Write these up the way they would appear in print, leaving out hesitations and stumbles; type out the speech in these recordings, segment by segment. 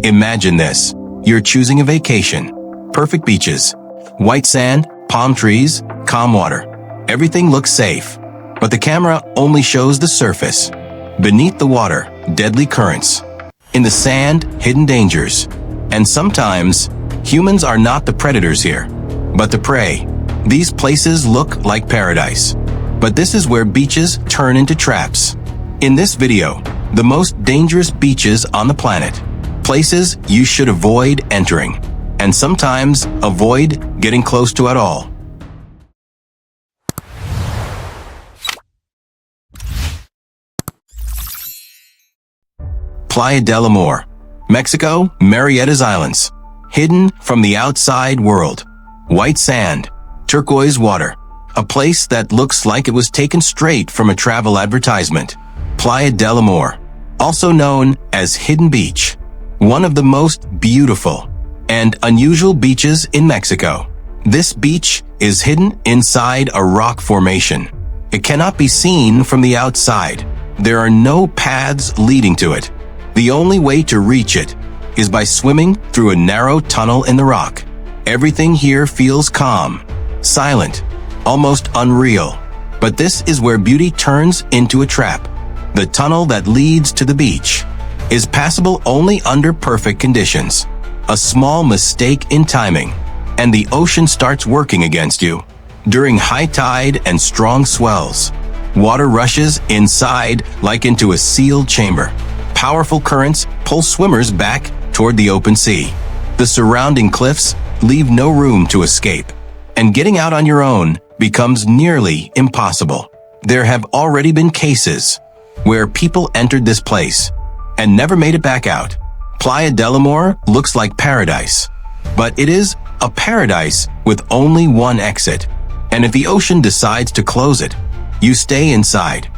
Imagine this. You're choosing a vacation. Perfect beaches, white sand, palm trees, calm water. Everything looks safe, but the camera only shows the surface. Beneath the water, deadly currents. In the sand, hidden dangers. And sometimes, humans are not the predators here, but the prey. These places look like paradise. But this is where beaches turn into traps. In this video, the most dangerous beaches on the planet. Places you should avoid entering, and sometimes avoid getting close to at all. Playa del Amor, Mexico, Marietas Islands. Hidden from the outside world. White sand, turquoise water. A place that looks like it was taken straight from a travel advertisement. Playa del Amor, also known as Hidden Beach. One of the most beautiful and unusual beaches in Mexico. This beach is hidden inside a rock formation. It cannot be seen from the outside. There are no paths leading to it. The only way to reach it is by swimming through a narrow tunnel in the rock. Everything here feels calm, silent, almost unreal. But this is where beauty turns into a trap. The tunnel that leads to the beach is passable only under perfect conditions. A small mistake in timing, and the ocean starts working against you. During high tide and strong swells, water rushes inside like into a sealed chamber. Powerful currents pull swimmers back toward the open sea. The surrounding cliffs leave no room to escape, and getting out on your own becomes nearly impossible. There have already been cases where people entered this place and never made it back out. Playa del Amor looks like paradise, but it is a paradise with only one exit. And if the ocean decides to close it, you stay inside.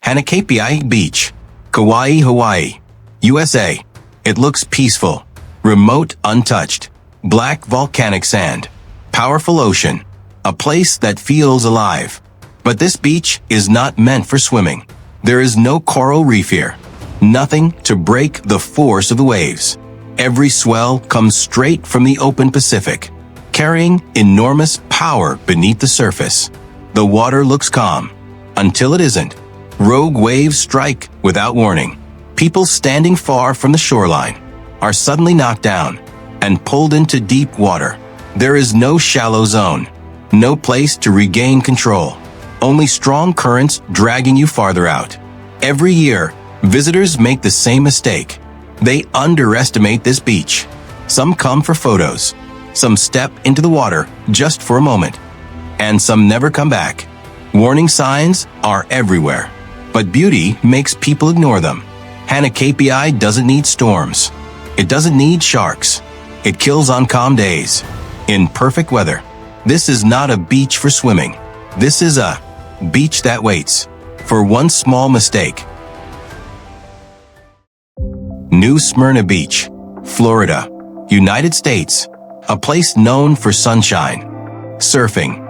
Hanakapiai Beach, Kauai, Hawaii, USA. It looks peaceful, remote, untouched, black volcanic sand, powerful ocean, a place that feels alive. But this beach is not meant for swimming. There is no coral reef here. Nothing to break the force of the waves. Every swell comes straight from the open Pacific, carrying enormous power beneath the surface. The water looks calm, until it isn't. Rogue waves strike without warning. People standing far from the shoreline are suddenly knocked down and pulled into deep water. There is no shallow zone, no place to regain control. Only strong currents dragging you farther out. Every year, visitors make the same mistake. They underestimate this beach. Some come for photos. Some step into the water just for a moment. And some never come back. Warning signs are everywhere. But beauty makes people ignore them. Hanakapiai doesn't need storms. It doesn't need sharks. It kills on calm days. In perfect weather. This is not a beach for swimming. This is a beach that waits for one small mistake. New Smyrna Beach, Florida, United States. A place known for sunshine, surfing,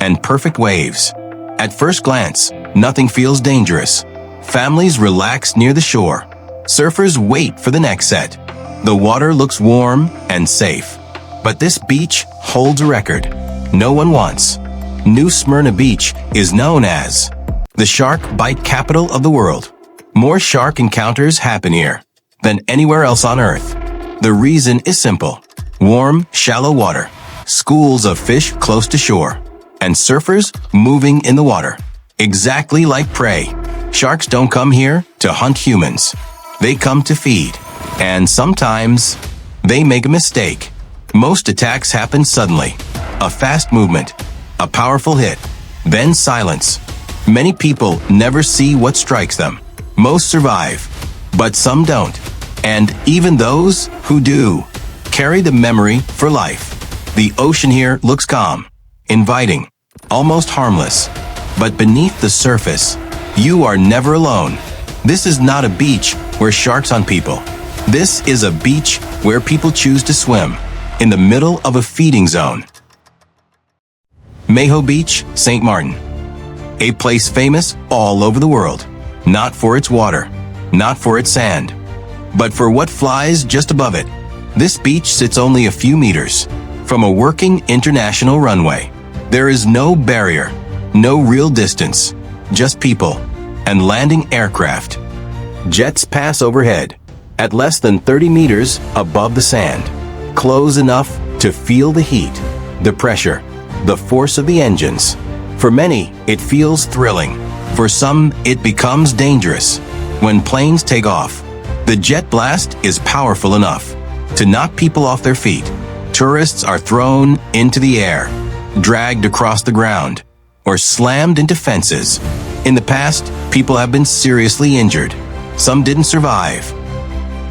and perfect waves. At first glance, nothing feels dangerous. Families relax near the shore. Surfers wait for the next set. The water looks warm and safe. But this beach holds a record no one wants. New Smyrna Beach is known as the shark bite capital of the world. More shark encounters happen here than anywhere else on Earth. The reason is simple. Warm, shallow water, schools of fish close to shore, and surfers moving in the water. Exactly like prey. Sharks don't come here to hunt humans. They come to feed. And sometimes, they make a mistake. Most attacks happen suddenly. A fast movement, a powerful hit, then silence. Many people never see what strikes them. Most survive, but some don't. And even those who do carry the memory for life. The ocean here looks calm, inviting, almost harmless. But beneath the surface, you are never alone. This is not a beach where sharks hunt people. This is a beach where people choose to swim, in the middle of a feeding zone. Maho Beach, St. Martin. A place famous all over the world. Not for its water, not for its sand, but for what flies just above it. This beach sits only a few meters from a working international runway. There is no barrier, no real distance, just people and landing aircraft. Jets pass overhead at less than 30 meters above the sand, close enough to feel the heat, the pressure, the force of the engines. For many, it feels thrilling. For some, it becomes dangerous. When planes take off, the jet blast is powerful enough to knock people off their feet. Tourists are thrown into the air, dragged across the ground, or slammed into fences. In the past, people have been seriously injured. Some didn't survive.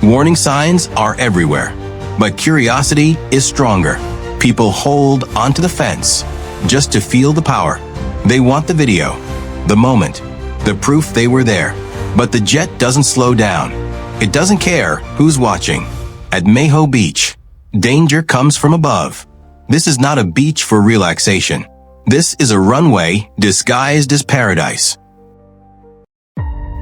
Warning signs are everywhere, but curiosity is stronger. People hold onto the fence just to feel the power. They want the video, the moment, the proof they were there. But the jet doesn't slow down. It doesn't care who's watching. At Maho Beach, danger comes from above. This is not a beach for relaxation. This is a runway disguised as paradise.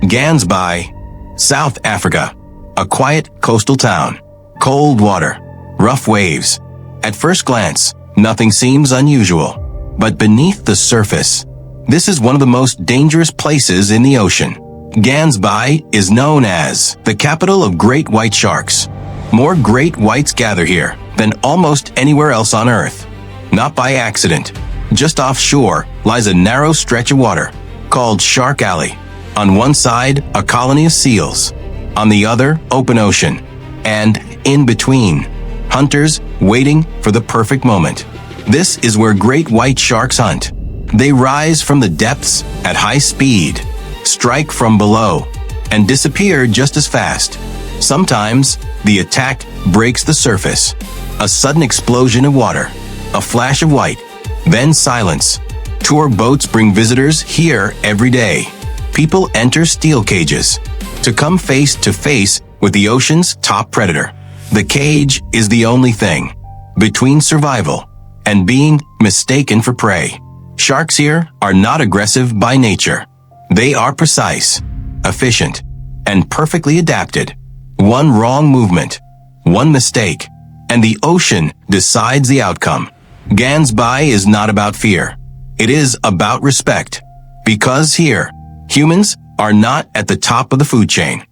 Gansbaai, South Africa. A quiet coastal town. Cold water. Rough waves. At first glance, nothing seems unusual. But beneath the surface, this is one of the most dangerous places in the ocean. Gansbaai is known as the capital of great white sharks. More great whites gather here than almost anywhere else on Earth. Not by accident. Just offshore lies a narrow stretch of water called Shark Alley. On one side, a colony of seals. On the other, open ocean. And in between, hunters waiting for the perfect moment. This is where great white sharks hunt. They rise from the depths at high speed, strike from below, and disappear just as fast. Sometimes, the attack breaks the surface. A sudden explosion of water, a flash of white, then silence. Tour boats bring visitors here every day. People enter steel cages to come face to face with the ocean's top predator. The cage is the only thing between survival and being mistaken for prey. Sharks here are not aggressive by nature. They are precise, efficient, and perfectly adapted. One wrong movement, one mistake, and the ocean decides the outcome. Gansbaai is not about fear. It is about respect. Because here, humans are not at the top of the food chain.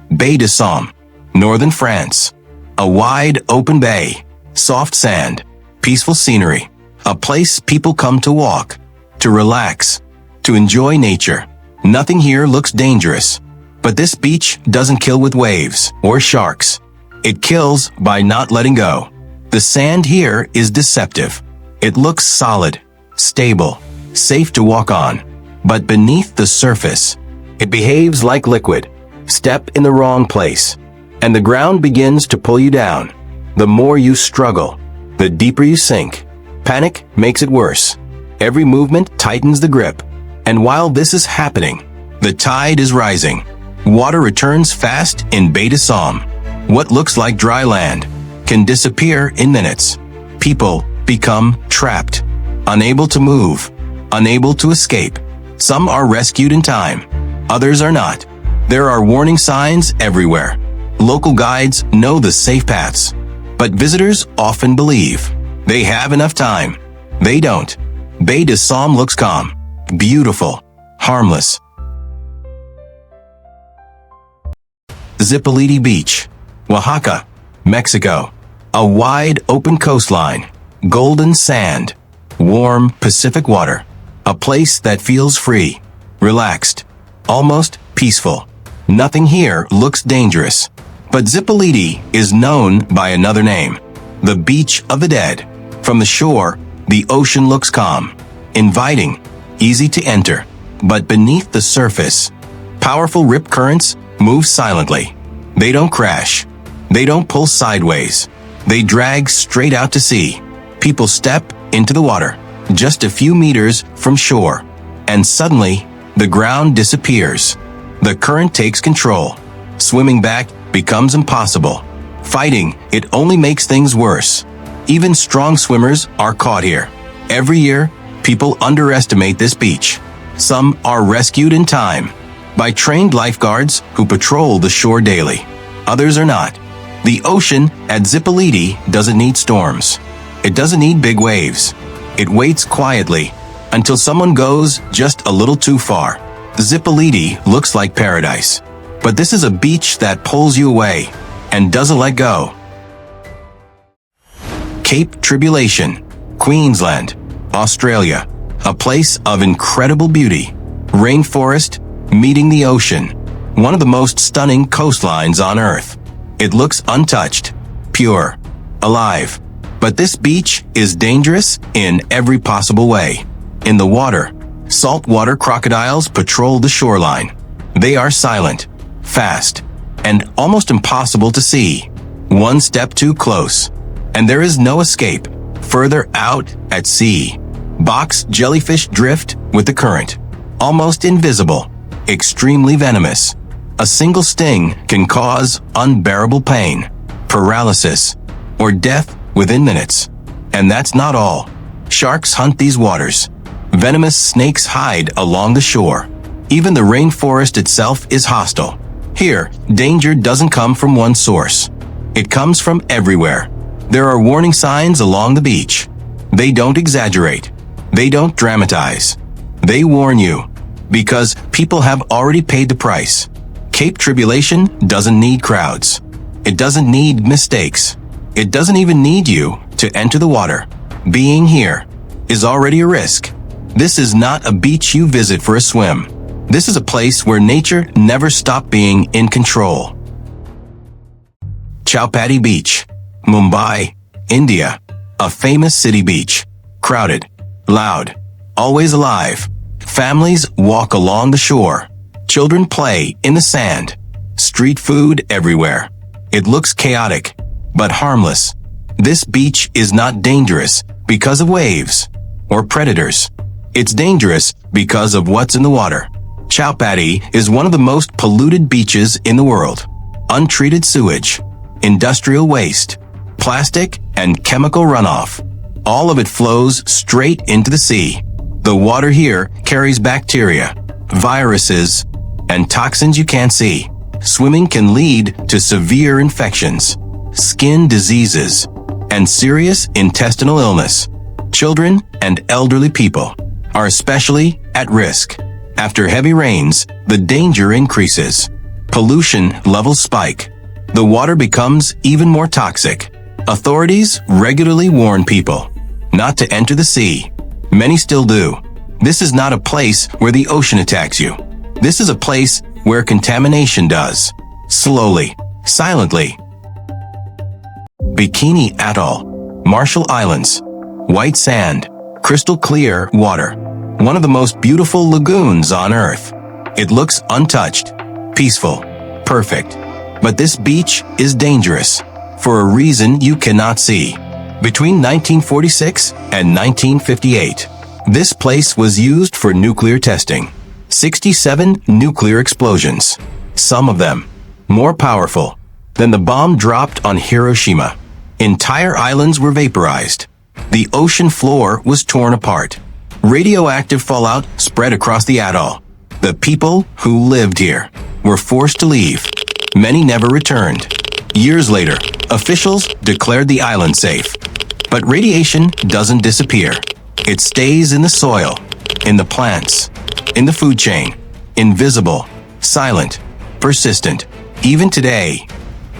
Baie de Somme, northern France. A wide open bay, soft sand, peaceful scenery. A place people come to walk, to relax, to enjoy nature. Nothing here looks dangerous. But this beach doesn't kill with waves or sharks. It kills by not letting go. The sand here is deceptive. It looks solid, stable, safe to walk on. But beneath the surface, it behaves like liquid. Step in the wrong place, and the ground begins to pull you down. The more you struggle, the deeper you sink. Panic makes it worse. Every movement tightens the grip. And while this is happening, the tide is rising. Water returns fast in Baie de Somme. What looks like dry land can disappear in minutes. People become trapped, unable to move, unable to escape. Some are rescued in time, others are not. There are warning signs everywhere. Local guides know the safe paths, but visitors often believe they have enough time. They don't. Baie de Somme looks calm, beautiful, harmless. Zipolite Beach, Oaxaca, Mexico. A wide open coastline, golden sand, warm Pacific water. A place that feels free, relaxed, almost peaceful. Nothing here looks dangerous. But Zipolite is known by another name, the Beach of the Dead. From the shore, the ocean looks calm, inviting, easy to enter. But beneath the surface, powerful rip currents move silently. They don't crash. They don't pull sideways. They drag straight out to sea. People step into the water, just a few meters from shore, and suddenly, the ground disappears. The current takes control. Swimming back becomes impossible. Fighting it only makes things worse. Even strong swimmers are caught here. Every year, people underestimate this beach. Some are rescued in time. by trained lifeguards who patrol the shore daily. Others are not. The ocean at Zipolite doesn't need storms. It doesn't need big waves. It waits quietly until someone goes just a little too far. Zipolite looks like paradise, but this is a beach that pulls you away and doesn't let go. Cape Tribulation, Queensland, Australia, a place of incredible beauty. Rainforest meeting the ocean, one of the most stunning coastlines on Earth. It looks untouched, pure, alive. But this beach is dangerous in every possible way. In the water, saltwater crocodiles patrol the shoreline. They are silent, fast, and almost impossible to see. One step too close, and there is no escape. Further out at sea, box jellyfish drift with the current. Almost invisible, extremely venomous. A single sting can cause unbearable pain, paralysis, or death within minutes. And that's not all. Sharks hunt these waters. Venomous snakes hide along the shore. Even the rainforest itself is hostile. Here, danger doesn't come from one source. It comes from everywhere. There are warning signs along the beach. They don't exaggerate. They don't dramatize. They warn you, because people have already paid the price. Cape Tribulation doesn't need crowds. It doesn't need mistakes. It doesn't even need you to enter the water. Being here is already a risk. This is not a beach you visit for a swim. This is a place where nature never stopped being in control. Chowpatty Beach, Mumbai, India, a famous city beach. Crowded, loud, always alive. Families walk along the shore. Children play in the sand. Street food everywhere. It looks chaotic, but harmless. This beach is not dangerous because of waves or predators. It's dangerous because of what's in the water. Chowpatty is one of the most polluted beaches in the world. Untreated sewage, industrial waste, plastic and chemical runoff. All of it flows straight into the sea. The water here carries bacteria, viruses, and toxins you can't see. Swimming can lead to severe infections, skin diseases, and serious intestinal illness. Children and elderly people are especially at risk. After heavy rains, the danger increases. Pollution levels spike. The water becomes even more toxic. Authorities regularly warn people not to enter the sea. Many still do. This is not a place where the ocean attacks you. This is a place where contamination does. Slowly, silently. Bikini Atoll, Marshall Islands. White sand, crystal clear water. One of the most beautiful lagoons on Earth. It looks untouched, peaceful, perfect. But this beach is dangerous for a reason you cannot see. Between 1946 and 1958, this place was used for nuclear testing. 67 nuclear explosions, some of them more powerful than the bomb dropped on Hiroshima. Entire islands were vaporized. The ocean floor was torn apart. Radioactive fallout spread across the atoll. The people who lived here were forced to leave. Many never returned. Years later, officials declared the island safe. But radiation doesn't disappear. It stays in the soil, in the plants, in the food chain. Invisible, silent, persistent. Even today,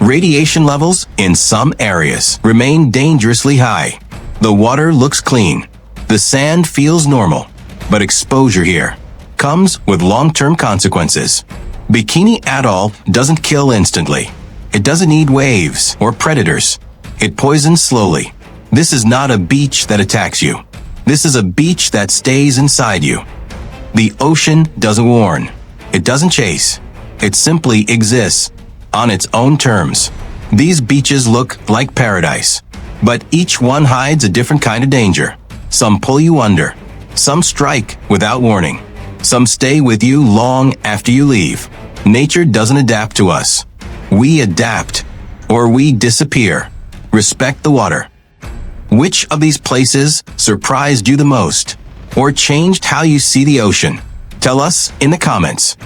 radiation levels in some areas remain dangerously high. The water looks clean. The sand feels normal. But exposure here comes with long-term consequences. Bikini Atoll doesn't kill instantly. It doesn't need waves or predators. It poisons slowly. This is not a beach that attacks you. This is a beach that stays inside you. The ocean doesn't warn. It doesn't chase. It simply exists on its own terms. These beaches look like paradise, but each one hides a different kind of danger. Some pull you under. Some strike without warning. Some stay with you long after you leave. Nature doesn't adapt to us. We adapt, or we disappear. Respect the water. Which of these places surprised you the most, or changed how you see the ocean? Tell us in the comments.